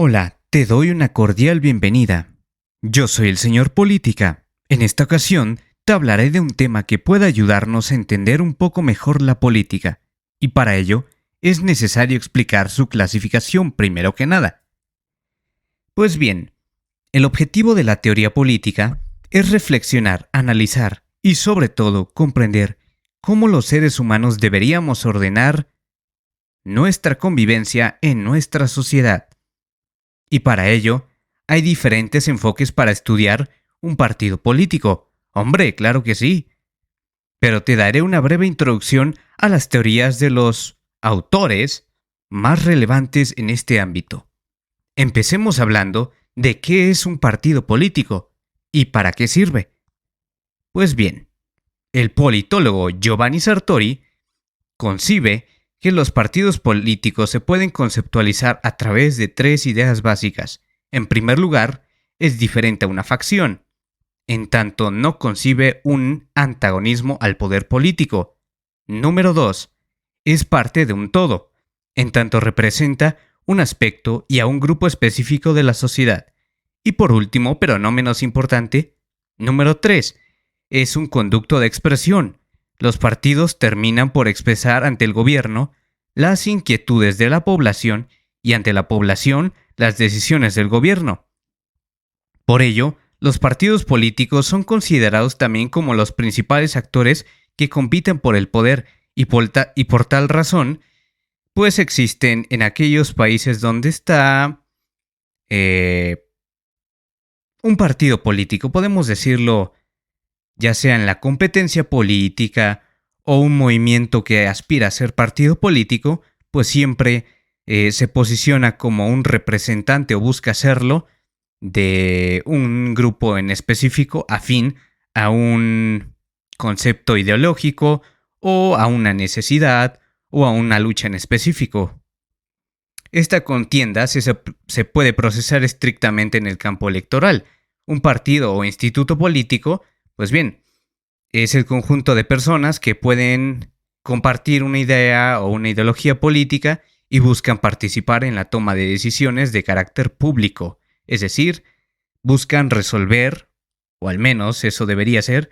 Hola, te doy una cordial bienvenida. Yo soy el señor Política. En esta ocasión te hablaré de un tema que pueda ayudarnos a entender un poco mejor la política, y para ello es necesario explicar su clasificación primero que nada. Pues bien, el objetivo de la teoría política es reflexionar, analizar y sobre todo comprender cómo los seres humanos deberíamos ordenar nuestra convivencia en nuestra sociedad. Y para ello, hay diferentes enfoques para estudiar un partido político. Hombre, claro que sí. Pero te daré una breve introducción a las teorías de los autores más relevantes en este ámbito. Empecemos hablando de qué es un partido político y para qué sirve. Pues bien, el politólogo Giovanni Sartori concibe que los partidos políticos se pueden conceptualizar a través de tres ideas básicas. En primer lugar, es diferente a una facción, en tanto no concibe un antagonismo al poder político. Número 2. Es parte de un todo, en tanto representa un aspecto y a un grupo específico de la sociedad. Y por último, pero no menos importante, número 3. Es un conducto de expresión. Los partidos terminan por expresar ante el gobierno las inquietudes de la población y ante la población las decisiones del gobierno. Por ello, los partidos políticos son considerados también como los principales actores que compiten por el poder y por tal razón, pues existen en aquellos países donde está un partido político, podemos decirlo, ya sea en la competencia política o un movimiento que aspira a ser partido político, pues siempre se posiciona como un representante o busca serlo de un grupo en específico afín a un concepto ideológico o a una necesidad o a una lucha en específico. Esta contienda se puede procesar estrictamente en el campo electoral. Un partido o instituto político, pues bien, es el conjunto de personas que pueden compartir una idea o una ideología política y buscan participar en la toma de decisiones de carácter público. Es decir, buscan resolver, o al menos eso debería ser,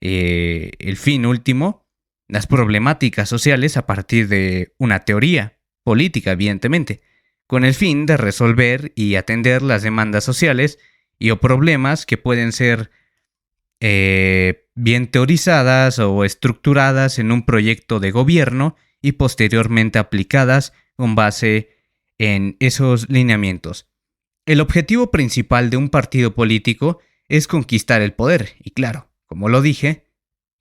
el fin último, las problemáticas sociales a partir de una teoría política, evidentemente, con el fin de resolver y atender las demandas sociales y o problemas que pueden ser bien teorizadas o estructuradas en un proyecto de gobierno y posteriormente aplicadas con base en esos lineamientos. El objetivo principal de un partido político es conquistar el poder y, claro, como lo dije,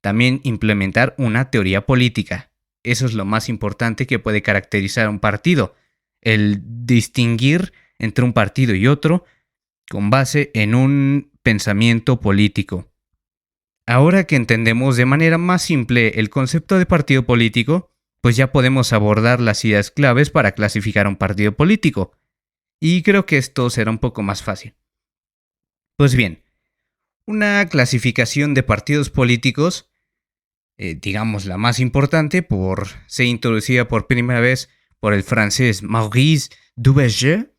también implementar una teoría política. Eso es lo más importante que puede caracterizar a un partido, el distinguir entre un partido y otro con base en un pensamiento político. Ahora que entendemos de manera más simple el concepto de partido político, pues ya podemos abordar las ideas claves para clasificar un partido político. Y creo que esto será un poco más fácil. Pues bien, una clasificación de partidos políticos, digamos la más importante, ser introducida por primera vez por el francés Maurice Duverger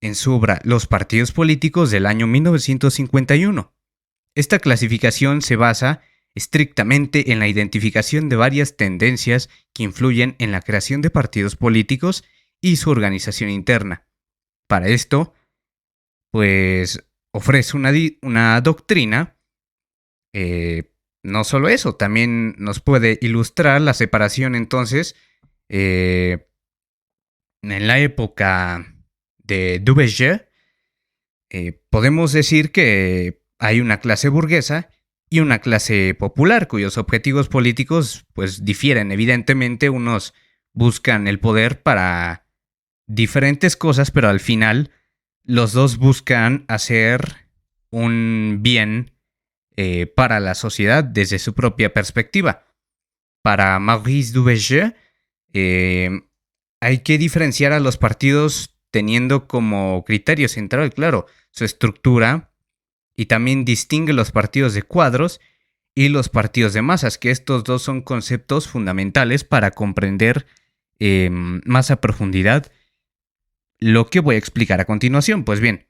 en su obra Los partidos políticos del año 1951. Esta clasificación se basa estrictamente en la identificación de varias tendencias que influyen en la creación de partidos políticos y su organización interna. Para esto, pues ofrece una doctrina, no solo eso, también nos puede ilustrar la separación entonces en la época de Duverger. Podemos decir que hay una clase burguesa y una clase popular cuyos objetivos políticos pues difieren evidentemente. Unos buscan el poder para diferentes cosas, pero al final los dos buscan hacer un bien para la sociedad desde su propia perspectiva. Para Maurice Duverger hay que diferenciar a los partidos teniendo como criterio central, claro, su estructura, y también distingue los partidos de cuadros y los partidos de masas, que estos dos son conceptos fundamentales para comprender más a profundidad lo que voy a explicar a continuación. Pues bien,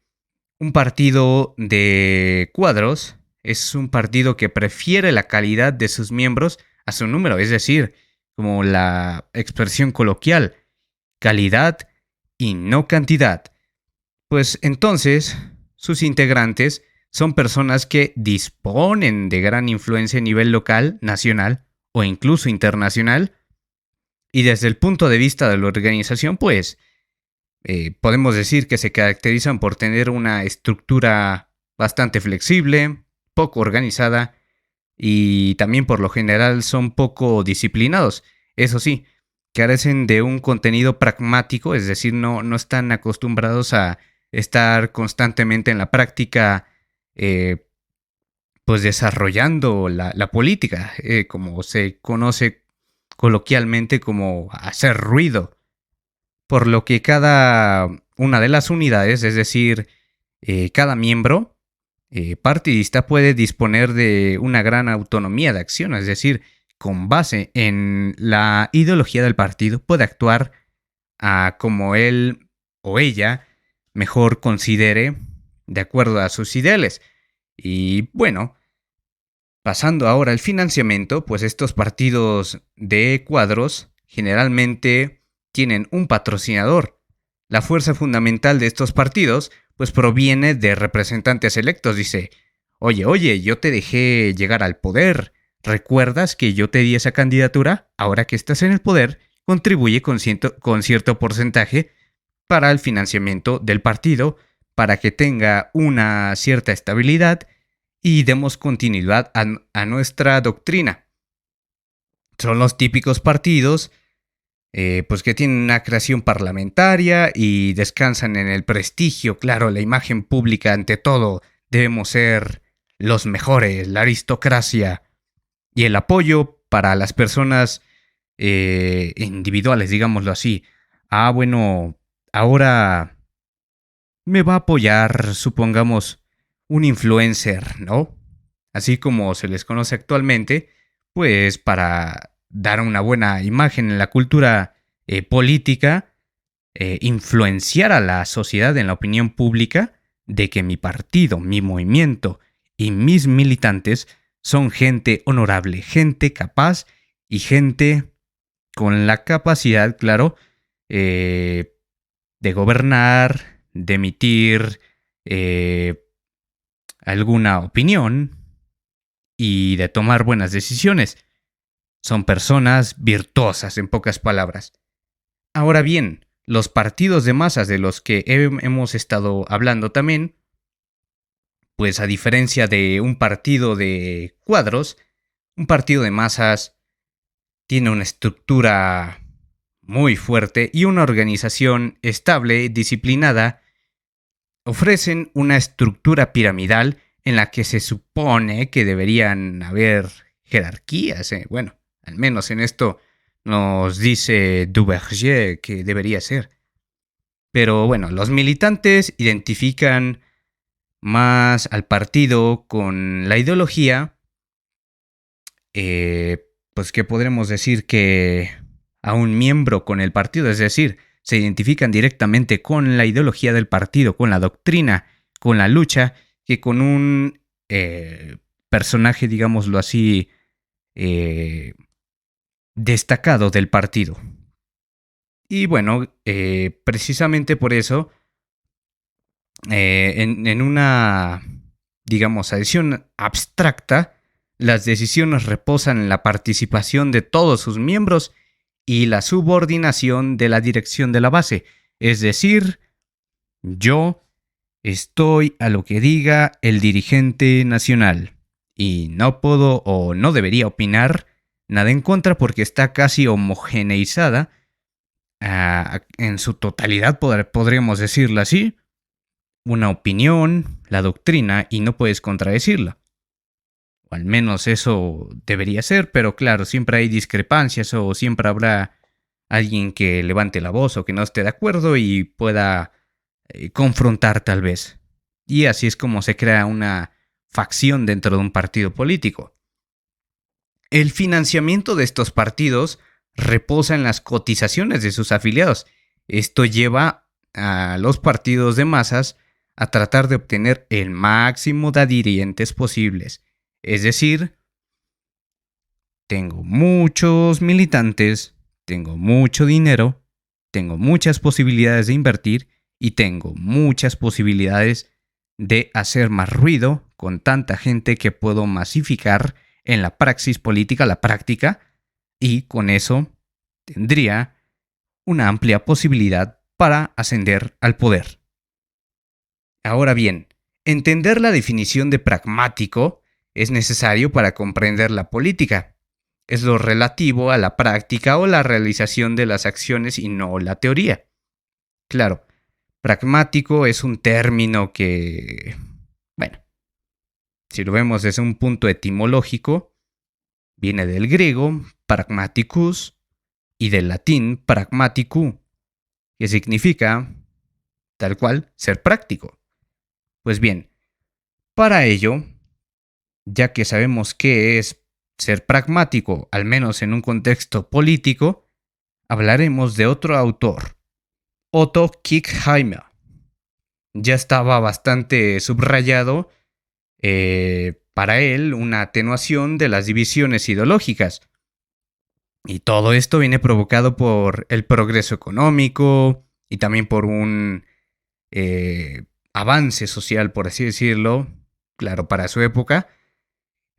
un partido de cuadros es un partido que prefiere la calidad de sus miembros a su número, es decir, como la expresión coloquial, calidad y no cantidad. Pues entonces, sus integrantes son personas que disponen de gran influencia a nivel local, nacional o incluso internacional. Y desde el punto de vista de la organización, pues podemos decir que se caracterizan por tener una estructura bastante flexible, poco organizada y también por lo general son poco disciplinados. Eso sí, carecen de un contenido pragmático, es decir, no están acostumbrados a estar constantemente en la práctica, eh, pues desarrollando la política, como se conoce coloquialmente como hacer ruido. Por lo que cada una de las unidades, es decir, cada miembro partidista puede disponer de una gran autonomía de acción, es decir, con base en la ideología del partido puede actuar como él o ella mejor considere de acuerdo a sus ideales. Y bueno, pasando ahora al financiamiento, pues estos partidos de cuadros generalmente tienen un patrocinador. La fuerza fundamental de estos partidos pues proviene de representantes electos. Dice, oye, yo te dejé llegar al poder. ¿Recuerdas que yo te di esa candidatura? Ahora que estás en el poder, contribuye con cierto porcentaje para el financiamiento del partido, para que tenga una cierta estabilidad y demos continuidad a nuestra doctrina. Son los típicos partidos pues que tienen una creación parlamentaria y descansan en el prestigio, claro, la imagen pública ante todo. Debemos ser los mejores, la aristocracia y el apoyo para las personas individuales, digámoslo así. Bueno, ahora me va a apoyar, supongamos, un influencer, ¿no? Así como se les conoce actualmente, pues para dar una buena imagen en la cultura política, influenciar a la sociedad en la opinión pública de que mi partido, mi movimiento y mis militantes son gente honorable, gente capaz y gente con la capacidad, claro, de gobernar, de emitir alguna opinión y de tomar buenas decisiones. Son personas virtuosas, en pocas palabras. Ahora bien, los partidos de masas de los que hemos estado hablando también, pues a diferencia de un partido de cuadros, un partido de masas tiene una estructura muy fuerte y una organización estable, disciplinada. Ofrecen una estructura piramidal en la que se supone que deberían haber jerarquías. Bueno, al menos en esto nos dice Duverger que debería ser. Pero bueno, los militantes identifican más al partido con la ideología, pues que podremos decir que a un miembro con el partido, es decir, se identifican directamente con la ideología del partido, con la doctrina, con la lucha, que con un personaje, digámoslo así, destacado del partido. Y bueno, precisamente por eso, en una, digamos, adición abstracta, las decisiones reposan en la participación de todos sus miembros y la subordinación de la dirección de la base. Es decir, yo estoy a lo que diga el dirigente nacional y no puedo o no debería opinar nada en contra porque está casi homogeneizada en su totalidad, podríamos decirlo así, una opinión, la doctrina, y no puedes contradecirla. O al menos eso debería ser, pero claro, siempre hay discrepancias o siempre habrá alguien que levante la voz o que no esté de acuerdo y pueda confrontar tal vez. Y así es como se crea una facción dentro de un partido político. El financiamiento de estos partidos reposa en las cotizaciones de sus afiliados. Esto lleva a los partidos de masas a tratar de obtener el máximo de adherentes posibles. Es decir, tengo muchos militantes, tengo mucho dinero, tengo muchas posibilidades de invertir y tengo muchas posibilidades de hacer más ruido con tanta gente que puedo masificar en la praxis política, la práctica, y con eso tendría una amplia posibilidad para ascender al poder. Ahora bien, entender la definición de pragmático es necesario para comprender la política. Es lo relativo a la práctica o la realización de las acciones y no la teoría. Claro, pragmático es un término que, bueno, si lo vemos desde un punto etimológico, viene del griego pragmaticus y del latín pragmaticu, que significa, tal cual, ser práctico. Pues bien, para ello, ya que sabemos qué es ser pragmático, al menos en un contexto político, hablaremos de otro autor, Otto Kirchheimer. Ya estaba bastante subrayado para él una atenuación de las divisiones ideológicas. Y todo esto viene provocado por el progreso económico y también por un avance social, por así decirlo, claro, para su época.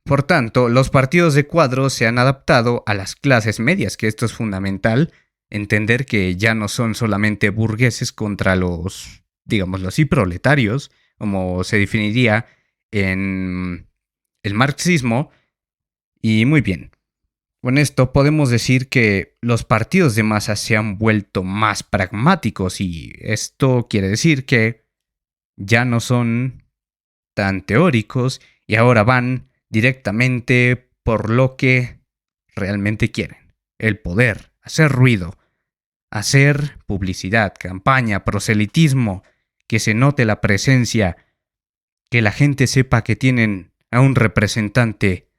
Por tanto, los partidos de cuadro se han adaptado a las clases medias, que esto es fundamental, entender que ya no son solamente burgueses contra los, digámoslo así, proletarios, como se definiría en el marxismo. Y muy bien, con esto podemos decir que los partidos de masa se han vuelto más pragmáticos y esto quiere decir que ya no son tan teóricos y ahora van directamente por lo que realmente quieren. El poder, hacer ruido, hacer publicidad, campaña, proselitismo, que se note la presencia, que la gente sepa que tienen a un representante.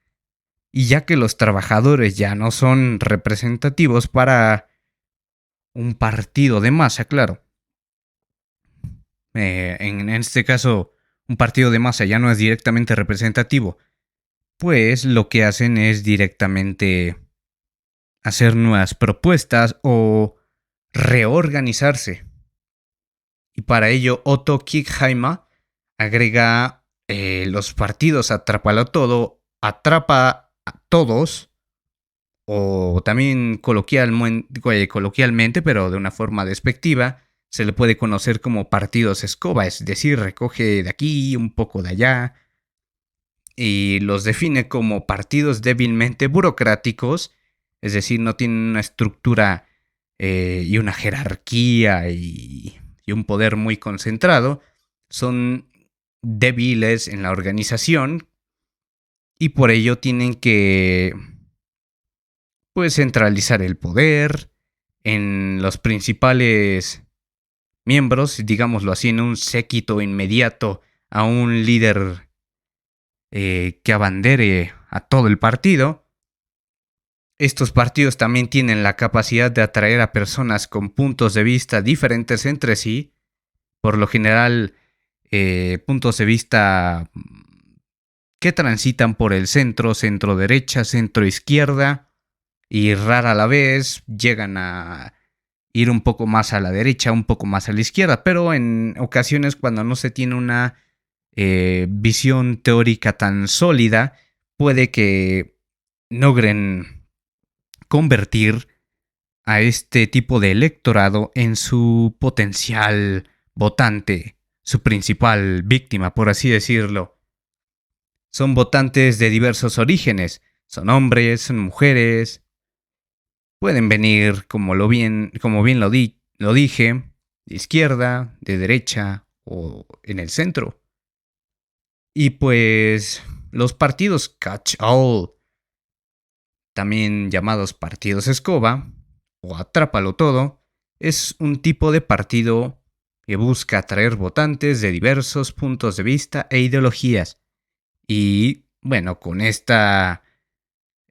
Y ya que los trabajadores ya no son representativos para un partido de masa, claro. En este caso, un partido de masa ya no es directamente representativo, pues lo que hacen es directamente hacer nuevas propuestas o reorganizarse. Y para ello Otto Kirchheimer agrega los partidos Atrápalo Todo, Atrapa a Todos, o también coloquialmente, pero de una forma despectiva, se le puede conocer como partidos escoba, es decir, recoge de aquí, un poco de allá, y los define como partidos débilmente burocráticos, es decir, no tienen una estructura y una jerarquía y un poder muy concentrado, son débiles en la organización y por ello tienen que centralizar el poder en los principales miembros, digámoslo así, en un séquito inmediato a un líder que abandere a todo el partido. Estos partidos también tienen la capacidad de atraer a personas con puntos de vista diferentes entre sí, por lo general puntos de vista que transitan por el centro, centro derecha, centro izquierda, y rara a la vez llegan a ir un poco más a la derecha, un poco más a la izquierda, pero en ocasiones cuando no se tiene una visión teórica tan sólida, puede que logren convertir a este tipo de electorado en su potencial votante, su principal víctima, por así decirlo. Son votantes de diversos orígenes, son hombres, son mujeres, pueden venir, como bien lo dije, de izquierda, de derecha o en el centro. Y pues los partidos catch-all, también llamados partidos escoba o atrápalo todo, es un tipo de partido que busca atraer votantes de diversos puntos de vista e ideologías. Y bueno, con esta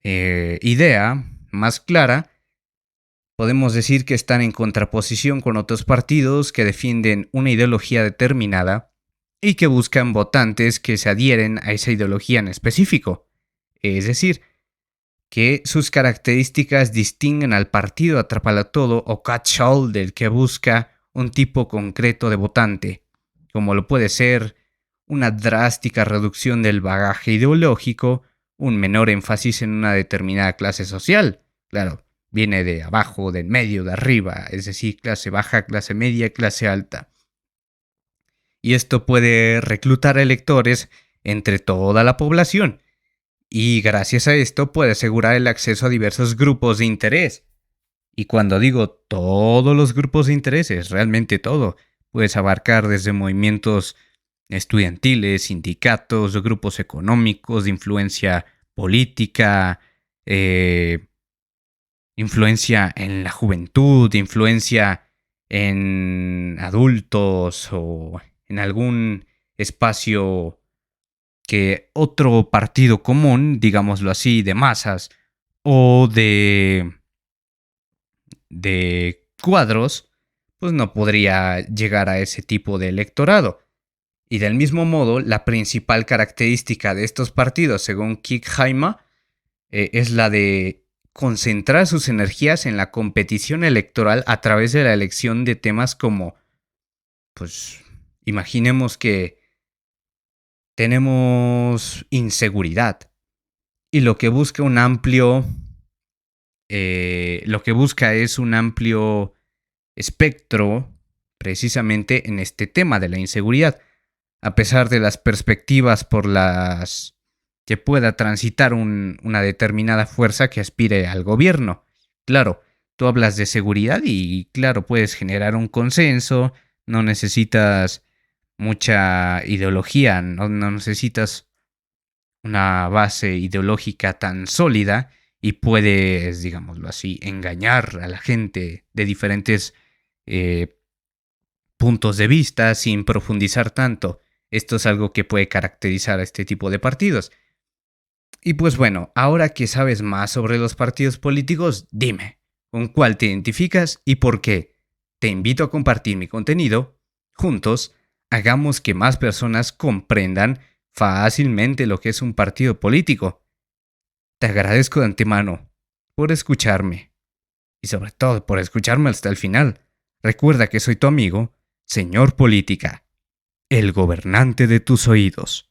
idea más clara, Podemos decir que están en contraposición con otros partidos que defienden una ideología determinada y que buscan votantes que se adhieren a esa ideología en específico. Es decir, que sus características distinguen al partido atrapalatodo o catch-all del que busca un tipo concreto de votante, como lo puede ser una drástica reducción del bagaje ideológico, un menor énfasis en una determinada clase social. Claro, viene de abajo, del medio, de arriba, es decir, clase baja, clase media, clase alta. Y esto puede reclutar electores entre toda la población, y gracias a esto puede asegurar el acceso a diversos grupos de interés. Y cuando digo todos los grupos de interés, es realmente todo. Puedes abarcar desde movimientos estudiantiles, sindicatos, grupos económicos, de influencia política, influencia en la juventud, influencia en adultos o en algún espacio que otro partido común, digámoslo así, de masas o de cuadros, pues no podría llegar a ese tipo de electorado. Y del mismo modo, la principal característica de estos partidos, según Kick-Haima, es la de concentrar sus energías en la competición electoral a través de la elección de temas como, pues, imaginemos que tenemos inseguridad y lo que busca es un amplio espectro precisamente en este tema de la inseguridad, a pesar de las perspectivas por las que pueda transitar una determinada fuerza que aspire al gobierno. Claro, tú hablas de seguridad y claro, puedes generar un consenso, no necesitas mucha ideología, no necesitas una base ideológica tan sólida y puedes, digámoslo así, engañar a la gente de diferentes puntos de vista sin profundizar tanto. Esto es algo que puede caracterizar a este tipo de partidos. Y pues bueno, ahora que sabes más sobre los partidos políticos, dime, ¿con cuál te identificas y por qué? Te invito a compartir mi contenido. Juntos, hagamos que más personas comprendan fácilmente lo que es un partido político. Te agradezco de antemano por escucharme y sobre todo por escucharme hasta el final. Recuerda que soy tu amigo, Señor Política, el gobernante de tus oídos.